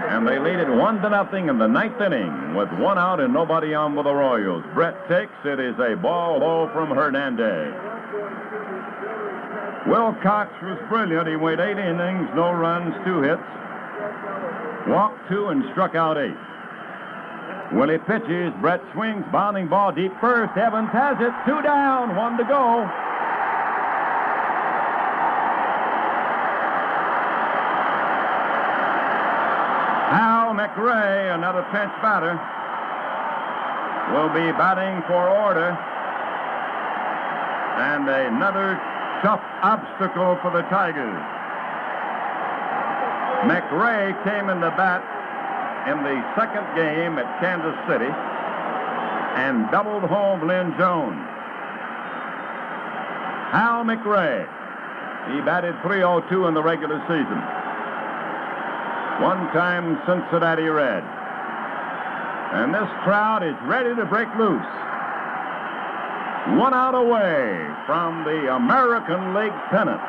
And they lead it 1-0 in the ninth inning with one out and nobody on with the Royals. Brett takes it is a ball low from Hernandez. Wilcox was brilliant. He went 8 innings, no runs, 2 hits. Walked 2 and struck out 8. Willie pitches. Brett swings. Bounding ball deep first. Evans has it. 2 down. 1 to go. Hal McRae, another pinch batter, will be batting for order. And another tough obstacle for the Tigers. McRae came in the bat in the second game at Kansas City and doubled home Lynn Jones. Hal McRae, he batted .302 in the regular season. One-time Cincinnati Red. And this crowd is ready to break loose. 1 out away from the American League pennant.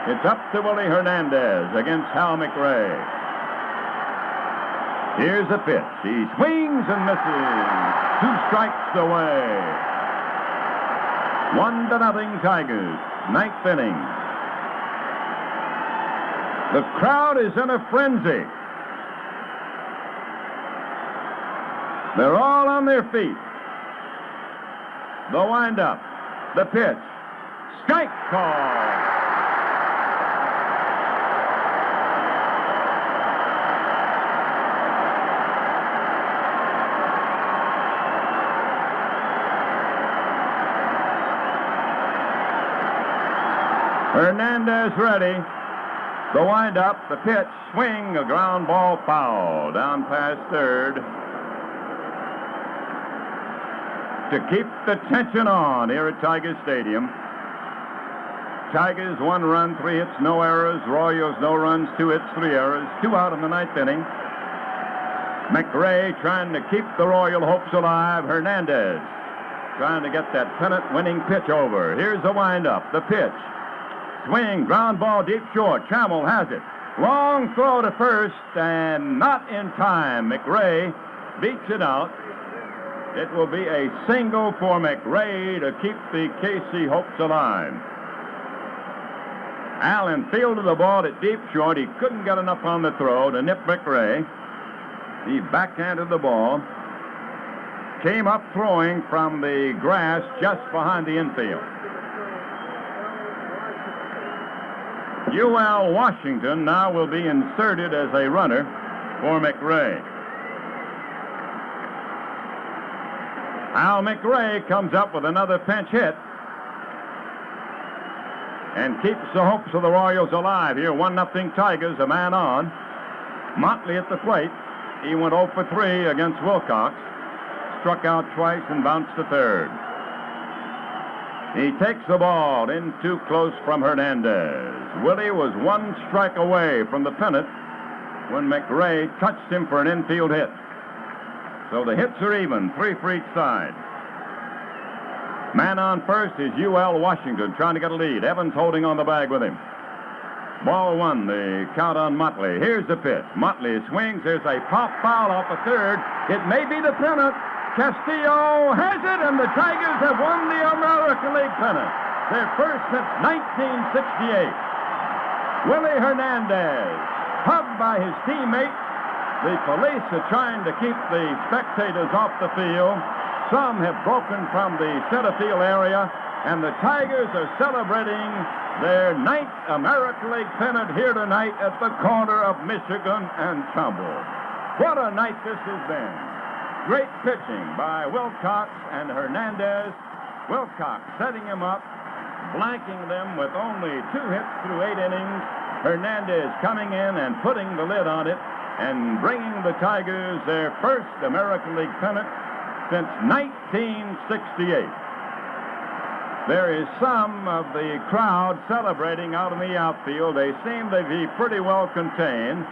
It's up to Willie Hernandez against Hal McRae. Here's a pitch. He swings and misses. 2 strikes away. 1-0 Tigers. Ninth inning. The crowd is in a frenzy. They're all on their feet. The windup. The pitch. Strike call. Hernandez ready. The windup, the pitch, swing, a ground ball foul down past third. To keep the tension on here at Tiger Stadium. Tigers 1 run, 3 hits, no errors. Royals no runs, 2 hits, 3 errors. 2 out in the ninth inning. McRae trying to keep the Royal hopes alive. Hernandez trying to get that pennant-winning pitch over. Here's the windup, the pitch. Swing, ground ball deep short. Trammell has it. Long throw to first, and not in time. McRae beats it out. It will be a single for McRae to keep the KC hopes alive. Allen fielded the ball at deep short. He couldn't get enough on the throw to nip McRae. He backhanded the ball. Came up throwing from the grass just behind the infield. UL Washington now will be inserted as a runner for McRae. Al McRae comes up with another pinch hit and keeps the hopes of the Royals alive here. 1-0 Tigers, a man on. Motley at the plate. He went 0 for 3 against Wilcox. Struck out twice and bounced to third. He takes the ball in too close from Hernandez. Willie was 1 strike away from the pennant when McRae touched him for an infield hit. So the hits are even, 3 for each side. Man on first is UL Washington trying to get a lead. Evans holding on the bag with him. Ball 1, the count on Motley. Here's the pitch. Motley swings. There's a pop foul off the third. It may be the pennant. Castillo has it, and the Tigers have won the American League pennant. Their first since 1968. Willie Hernandez, hugged by his teammates. The police are trying to keep the spectators off the field. Some have broken from the center field area, and the Tigers are celebrating their 9th American League pennant here tonight at the corner of Michigan and Trumbull. What a night this has been. Great pitching by Wilcox and Hernandez. Wilcox setting him up, blanking them with only 2 hits through 8 innings. Hernandez coming in and putting the lid on it and bringing the Tigers their first American League pennant since 1968. There is some of the crowd celebrating out in the outfield. They seem to be pretty well contained.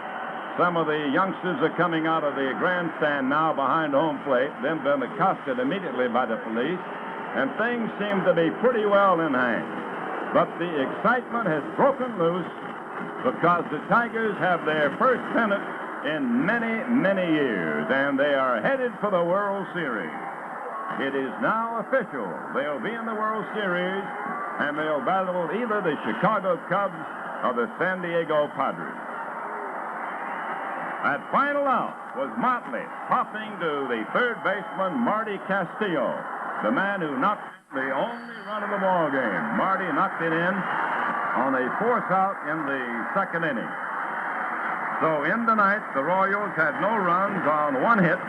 Some of the youngsters are coming out of the grandstand now behind home plate. They've been accosted immediately by the police, and things seem to be pretty well in hand. But the excitement has broken loose because the Tigers have their first pennant in many, many years, and they are headed for the World Series. It is now official. They'll be in the World Series, and they'll battle either the Chicago Cubs or the San Diego Padres. At final out was Motley, popping to the third baseman, Marty Castillo, the man who knocked the only run of the ball game. Marty knocked it in on a force out in the second inning. So in the ninth, the Royals had no runs on one hit.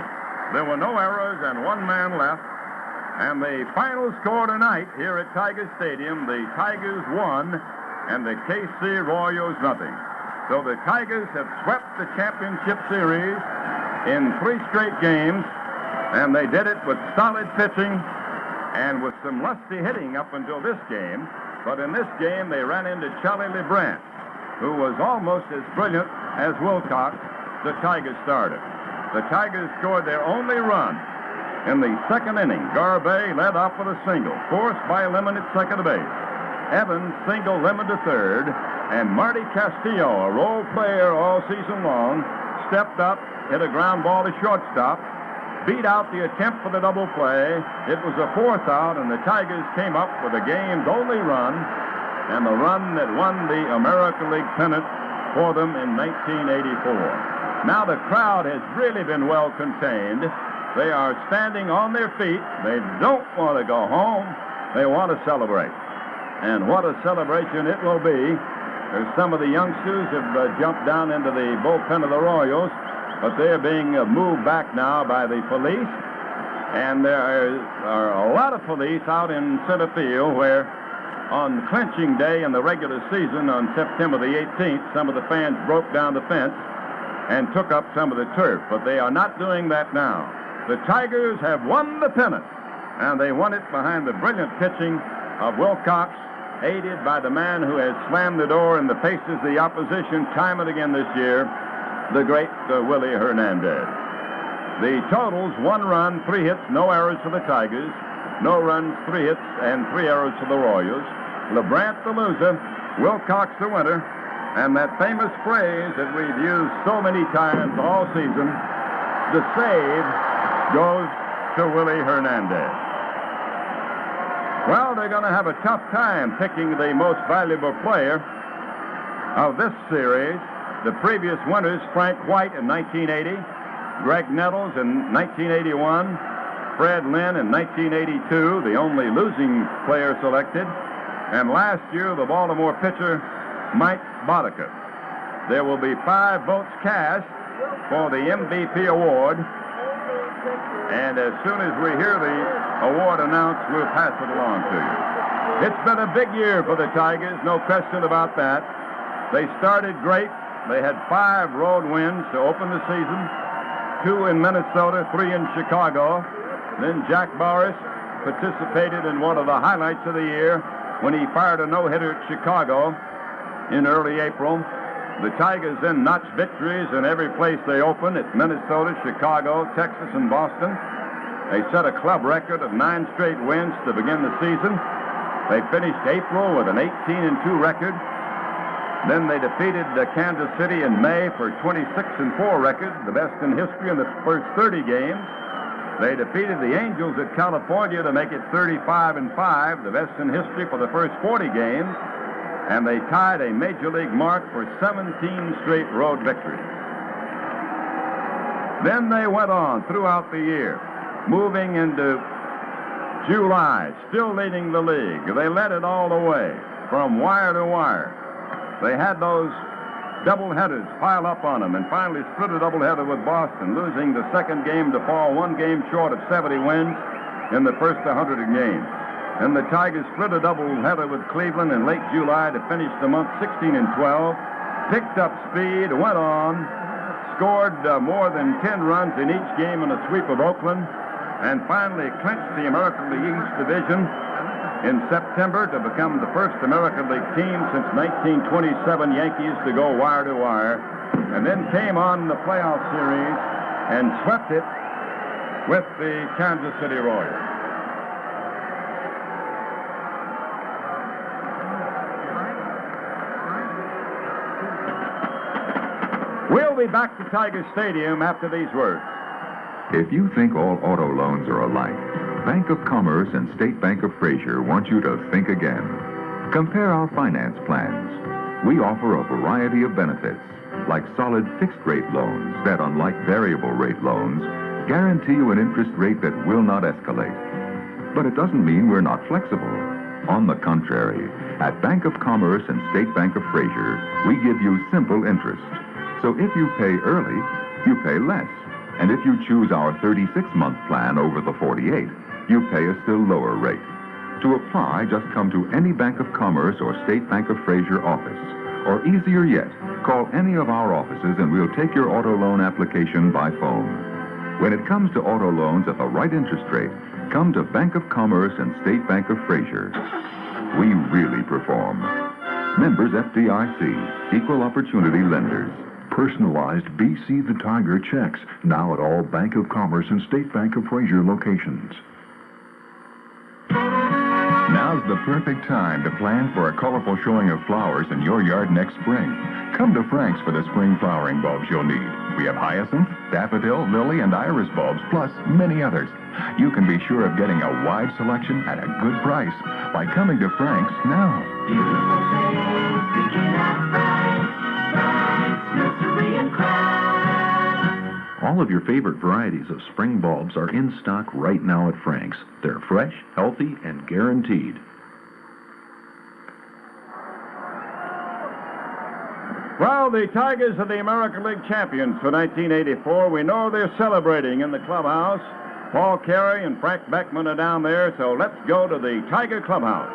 There were no errors and one man left. And the final score tonight here at Tiger Stadium, the Tigers won and the KC Royals nothing. So the Tigers have swept the championship series in 3 straight games, and they did it with solid pitching and with some lusty hitting up until this game. But in this game, they ran into Charlie LeBrant, who was almost as brilliant as Wilcox, the Tigers starter. The Tigers scored their only run in the second inning. Garbe led off with a single, forced by Lemon at second base. Evans single Lemon to third, and Marty Castillo, a role player all season long, stepped up, hit a ground ball to shortstop, beat out the attempt for the double play. It was a fourth out, and the Tigers came up with the game's only run, and the run that won the American League pennant for them in 1984. Now the crowd has really been well contained. They are standing on their feet. They don't want to go home. They want to celebrate. And what a celebration it will be. There's some of the youngsters have jumped down into the bullpen of the Royals, but they're being moved back now by the police. And there are a lot of police out in center field where on clinching day in the regular season on September the 18th, some of the fans broke down the fence and took up some of the turf, but they are not doing that now. The Tigers have won the pennant, and they won it behind the brilliant pitching of Wilcox, aided by the man who has slammed the door in the faces of the opposition time and again this year, the great Willie Hernandez. The totals: 1 run, 3 hits, no errors for the Tigers, no runs, 3 hits, and 3 errors for the Royals. LeBrant the loser, Wilcox the winner, and that famous phrase that we've used so many times all season, the save goes to Willie Hernandez. Well, they're going to have a tough time picking the most valuable player of this series. The previous winners, Frank White in 1980, Greg Nettles in 1981, Fred Lynn in 1982, the only losing player selected, and last year the Baltimore pitcher, Mike Boddicker. There will be 5 votes cast for the MVP award, and as soon as we hear the award announced, we'll pass it along to you. It's been a big year for the Tigers, no question about that. They started great. They had 5 road wins to open the season, 2 in Minnesota, 3 in Chicago. Then Jack Boris participated in one of the highlights of the year when he fired a no-hitter at Chicago in early April. The Tigers then notched victories in every place they opened at Minnesota, Chicago, Texas, and Boston. They set a club record of 9 straight wins to begin the season. They finished April with an 18-2 record. Then they defeated Kansas City in May for a 26-4 record, the best in history in the first 30 games. They defeated the Angels at California to make it 35-5, the best in history for the first 40 games. And they tied a Major League mark for 17 straight road victories. Then they went on throughout the year, moving into July, still leading the league. They led it all the way from wire to wire. They had those doubleheaders pile up on them and finally split a doubleheader with Boston, losing the second game to fall 1 game short of 70 wins in the first 100 games. And the Tigers split a doubleheader with Cleveland in late July to finish the month 16-12, picked up speed, went on, scored more than 10 runs in each game in a sweep of Oakland, and finally clinched the American League East Division in September to become the first American League team since 1927 Yankees to go wire to wire, and then came on the playoff series and swept it with the Kansas City Royals. We'll We'll be back to Tiger Stadium after these words. If you think all auto loans are alike, Bank of Commerce and State Bank of Fraser want you to think again. Compare our finance plans. We offer a variety of benefits, like solid fixed-rate loans that, unlike variable-rate loans, guarantee you an interest rate that will not escalate. But it doesn't mean we're not flexible. On the contrary, at Bank of Commerce and State Bank of Fraser, we give you simple interest. So if you pay early, you pay less. And if you choose our 36-month plan over the 48, you pay a still lower rate. To apply, just come to any Bank of Commerce or State Bank of Fraser office. Or easier yet, call any of our offices and we'll take your auto loan application by phone. When it comes to auto loans at the right interest rate, come to Bank of Commerce and State Bank of Fraser. We really perform. Members FDIC, Equal Opportunity Lenders. Personalized BC the Tiger checks, now at all Bank of Commerce and State Bank of Fraser locations. Now's the perfect time to plan for a colorful showing of flowers in your yard next spring. Come to Frank's for the spring flowering bulbs you'll need. We have hyacinth, daffodil, lily, and iris bulbs, plus many others. You can be sure of getting a wide selection at a good price by coming to Frank's now. Beautiful things begin at Frank's. Nursery and Crafts. All of your favorite varieties of spring bulbs are in stock right now at Frank's. They're fresh, healthy, and guaranteed. Well, the Tigers are the American League champions for 1984. We know they're celebrating in the clubhouse. Paul Cary and Frank Beckman are down there, so let's go to the Tiger clubhouse.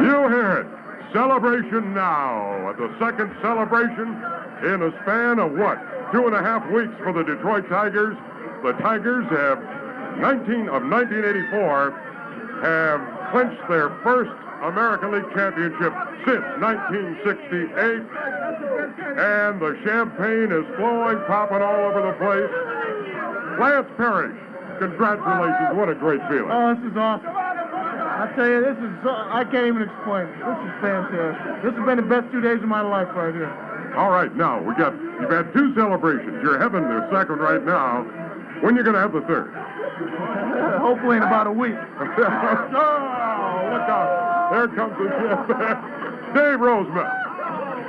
You hear it. Celebration now. At the second celebration in a span of what? 2.5 weeks for the Detroit Tigers. The Tigers have 1984 have clinched their first American League championship since 1968. And the champagne is flowing, popping all over the place. Lance Perry, congratulations. What a great feeling. Oh, this is awesome. I tell you, I can't even explain it. This is fantastic. This has been the best 2 days of my life right here. All right, now, you've had 2 celebrations. You're having the second right now. When are you going to have the third? Hopefully in about a week. Oh, look out. There comes the champagne. Dave Roseman.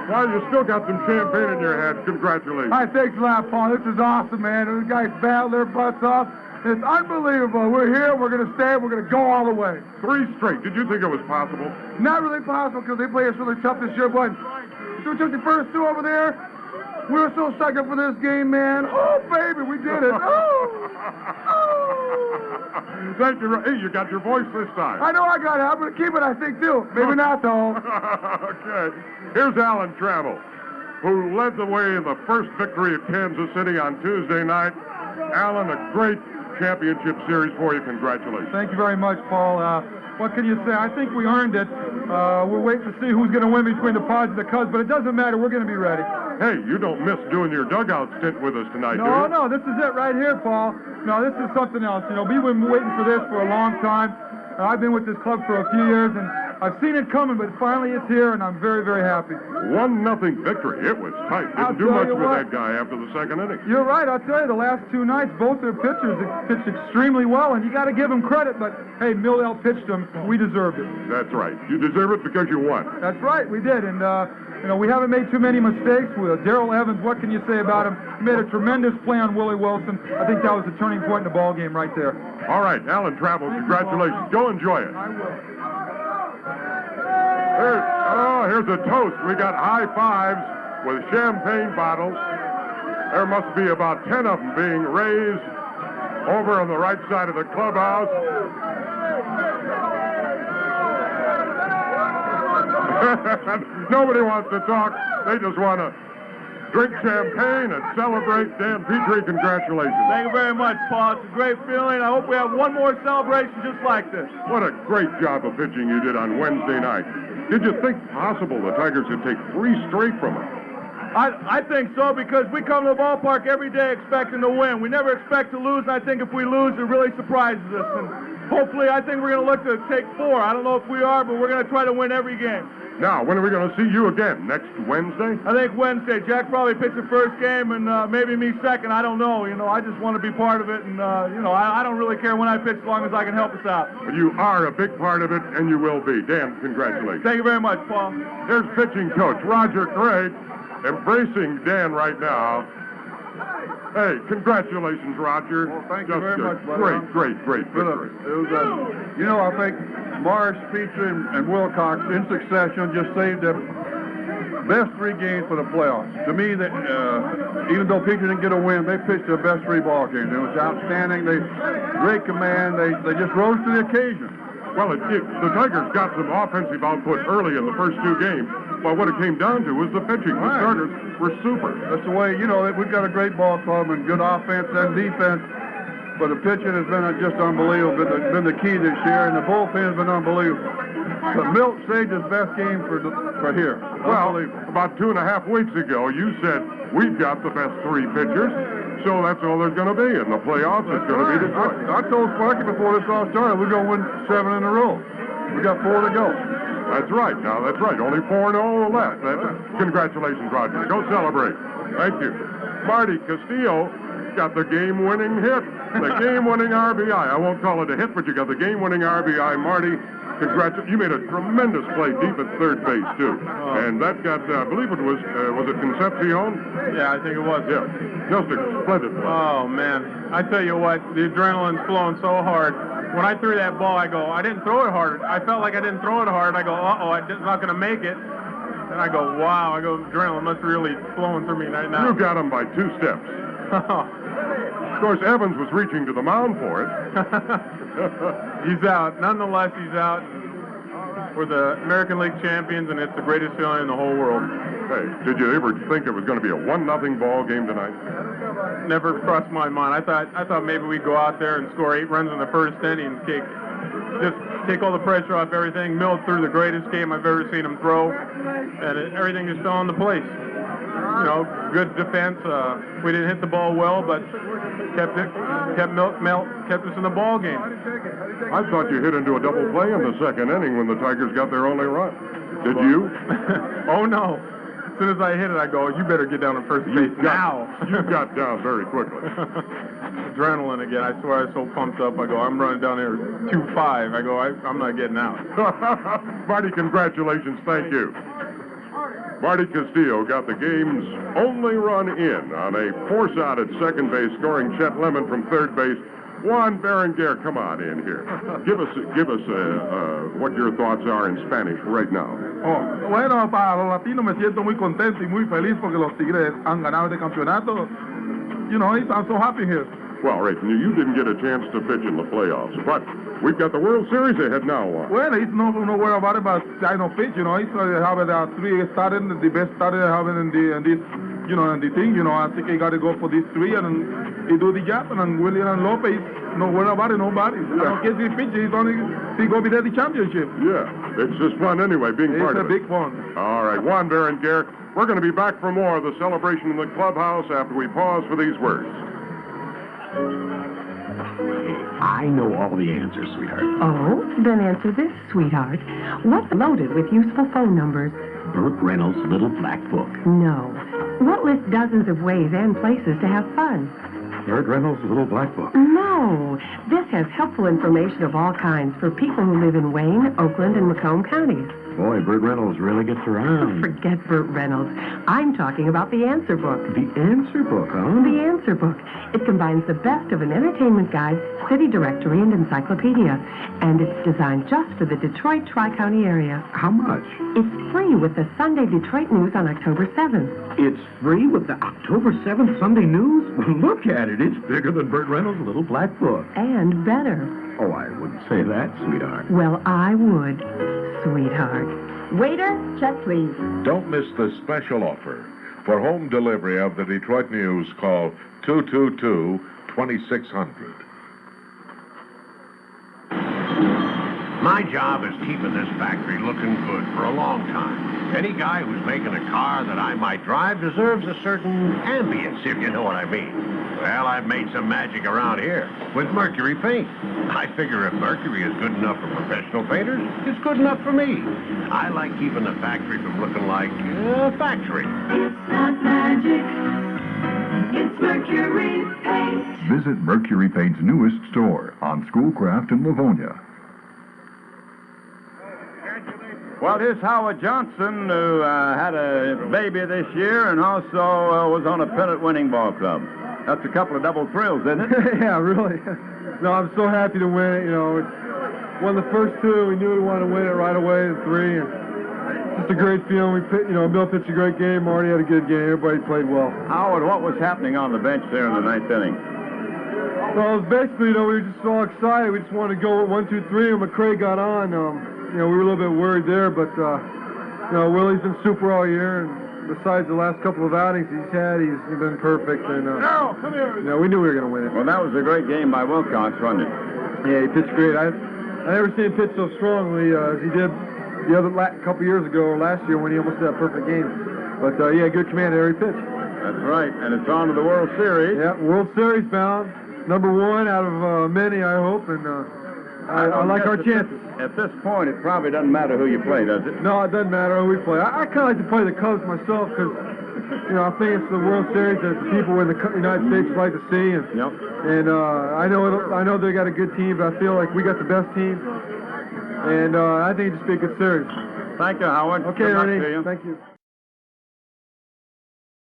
Well, you still got some champagne in your hand. Congratulations. Hi, thanks a lot, Paul. This is awesome, man. Those guys battle their butts off. It's unbelievable. We're here. We're going to stay. We're going to go all the way. 3 straight. Did you think it was possible? Not really possible because they play us really tough this year, but we took the first 2 over there. We were so psyched up for this game, man. Oh, baby, we did it. Oh. Thank you. Hey, you got your voice this time. I know I got it. I'm going to keep it, I think, too. Maybe not, though. Okay. Here's Alan Trammell, who led the way in the first victory at Kansas City on Tuesday night. Alan, a great championship series for you. Congratulations. Thank you very much, Paul. What can you say? I think we earned it. We're waiting to see who's going to win between the Pods and the Cubs, but it doesn't matter. We're going to be ready. Hey, you don't miss doing your dugout stint with us tonight, do you? No, this is it right here, Paul. No, this is something else. You know, we've been waiting for this for a long time. I've been with this club for a few years, and I've seen it coming, but finally it's here, and I'm very, very happy. 1-0 victory. It was tight. Didn't do much with that guy after the second inning. You're right. I'll tell you, the last 2 nights, both their pitchers pitched extremely well, and you got to give them credit, but, hey, Millell pitched them. We deserved it. That's right. You deserve it because you won. That's right. We did, and, you know, we haven't made too many mistakes. Darrell Evans, what can you say about him? He made a tremendous play on Willie Wilson. I think that was the turning point in the ball game right there. All right, Alan Trammell, congratulations. Go enjoy it. I will. Here's a toast. We got high fives with champagne bottles. There must be about 10 of them being raised over on the right side of the clubhouse. Nobody wants to talk. They just want to drink champagne and celebrate. Dan Petrie, congratulations. Thank you very much, Paul. It's a great feeling. I hope we have one more celebration just like this. What a great job of pitching you did on Wednesday night. Did you think possible the Tigers could take 3 straight from them? I think so, because we come to the ballpark every day expecting to win. We never expect to lose, and I think if we lose, it really surprises us. And hopefully, I think we're going to look to take 4. I don't know if we are, but we're going to try to win every game. Now, when are we going to see you again? Next Wednesday? I think Wednesday. Jack probably pitched the first game, and maybe me second. I don't know. I just want to be part of it, and, I don't really care when I pitch as long as I can help us out. Well, you are a big part of it, and you will be. Dan, congratulations. Thank you very much, Paul. Here's pitching coach Roger Craig embracing Dan right now. Hey, congratulations, Roger. Well, thank you very much, brother. Great victory. It was I think Morris, Petrie, and Wilcox in succession just saved the best 3 games for the playoffs. To me, even though Petrie didn't get a win, they pitched their best 3 ball games. It was outstanding. Great command. They just rose to the occasion. Well, the Tigers got some offensive output early in the first 2 games, but what it came down to was the pitching. The starters were super. That's the way, we've got a great ball club and good offense and defense, but the pitching has been just unbelievable. Been the key this year, and the bullpen has been unbelievable. But Milt saved his best game for here. Well, about 2.5 weeks ago, you said we've got the best 3 pitchers. So that's all there's going to be in the playoffs. It's going to be Detroit. I told Sparky before this all started, we're going to win 7 in a row. We got 4 to go. That's right. Now, that's right. Only 4-0 left. Congratulations, Roger. Go celebrate. Thank you. Marty Castillo got the game-winning hit, the game-winning RBI. I won't call it a hit, but you got the game-winning RBI. Marty, congratulations. You made a tremendous play deep at third base, too. And that got, I believe it was it Concepcion? Yeah, I think it was. Yeah. Just a splendid play. Oh, man. I tell you what, the adrenaline's flowing so hard. When I threw that ball, I go, I didn't throw it hard. I felt like I didn't throw it hard. I go, I'm not going to make it. And I go, wow. I go, adrenaline must really flowing through me right now. You got him by 2 steps. Of course, Evans was reaching to the mound for it. He's out. Nonetheless, he's out. We're the American League champions, and it's the greatest feeling in the whole world. Hey, did you ever think it was going to be a 1-0 ball game tonight? Never crossed my mind. I thought maybe we'd go out there and score 8 runs in the first inning and just take all the pressure off everything. Milt threw the greatest game I've ever seen him throw, and everything just fell into place. Good defense. We didn't hit the ball well, but kept us in the ball game. I thought you hit into a double play in the second inning when the Tigers got their only run. Did you? Oh, no. As soon as I hit it, I go, you better get down to first base now. You got down very quickly. Adrenaline again. I swear I was so pumped up. I go, I'm running down here 2-5. I go, I'm not getting out. Marty, congratulations. Thank you. Marty Castillo got the game's only run in on a force out at second base, scoring Chet Lemon from third base. Juan Berenguer, come on in here. Give us what your thoughts are in Spanish right now. Bueno, para los latinos me siento muy contento y muy feliz porque los Tigres han ganado este campeonato. I'm so happy here. Well, right, you didn't get a chance to pitch in the playoffs, but we've got the World Series ahead now. Well, it's no worry about it, but I don't pitch, It's have 3 started, the best started having in this, and the thing, I think I got to go for these 3 and he do the job, and William and Lopez, no worry about it, nobody. I don't care if he pitches, he's going to be there the championship. Yeah, it's just fun anyway, being part of it. It's a big fun. All right, Juan Berenguer, we're going to be back for more of the celebration in the clubhouse after we pause for these words. I know all the answers, sweetheart. Oh, then answer this, sweetheart. What's loaded with useful phone numbers? Burt Reynolds' Little Black Book. No. What lists dozens of ways and places to have fun? Burt Reynolds' Little Black Book. No. This has helpful information of all kinds for people who live in Wayne, Oakland, and Macomb counties. Boy, Burt Reynolds really gets around. Forget Burt Reynolds. I'm talking about the Answer Book. The Answer Book, huh? The Answer Book. It combines the best of an entertainment guide, city directory, and encyclopedia. And it's designed just for the Detroit Tri-County area. How much? It's free with the Sunday Detroit News on October 7th. It's free with the October 7th Sunday News? Look at it. It's bigger than Burt Reynolds' Little Black Book. And better. Oh, I wouldn't say that, sweetheart. Well, I would, sweetheart. Waiter, check, please. Don't miss the special offer. For home delivery of the Detroit News, call 222-2600. My job is keeping this factory looking good for a long time. Any guy who's making a car that I might drive deserves a certain ambience, if you know what I mean. Well, I've made some magic around here with Mercury paint. I figure if Mercury is good enough for professional painters, it's good enough for me. I like keeping the factory from looking like a factory. It's not magic. It's Mercury Paint. Visit Mercury Paint's newest store on Schoolcraft in Livonia. Well, here's Howard Johnson, who had a baby this year and also was on a pennant-winning ball club. That's a couple of double thrills, isn't it? Yeah, really. No, I'm so happy to win it. You know, it's one of the first two. We knew we wanted to win it right away in three, and just a great feeling. Bill pitched a great game. Marty had a good game. Everybody played well. Howard, what was happening on the bench there in the ninth inning? Well, it was basically, we were just all excited. We just wanted to go 1, 2, 3, and McCray got on. We were a little bit worried there, but Willie's been super all year, and besides the last couple of outings he's been perfect. And come here. we knew we were going to win it. Well, that was a great game by Wilcox, wasn't it? Yeah, he pitched great. I never seen him pitch so strongly as he did the other couple years ago or last year when he almost had a perfect game. But good command every pitch. That's right, and it's on to the World Series. Yeah, World Series bound. Number one out of many, I hope, and I like our chances. At this point, it probably doesn't matter who you play, does it? No, it doesn't matter who we play. I kind of like to play the Cubs myself because, I think it's the World Series that the people in the United States like to see. And, I know they got a good team, but I feel like we got the best team. And I think it'll just be a good series. Thank you, Howard. Okay, Good luck Ernie. to you. Thank you.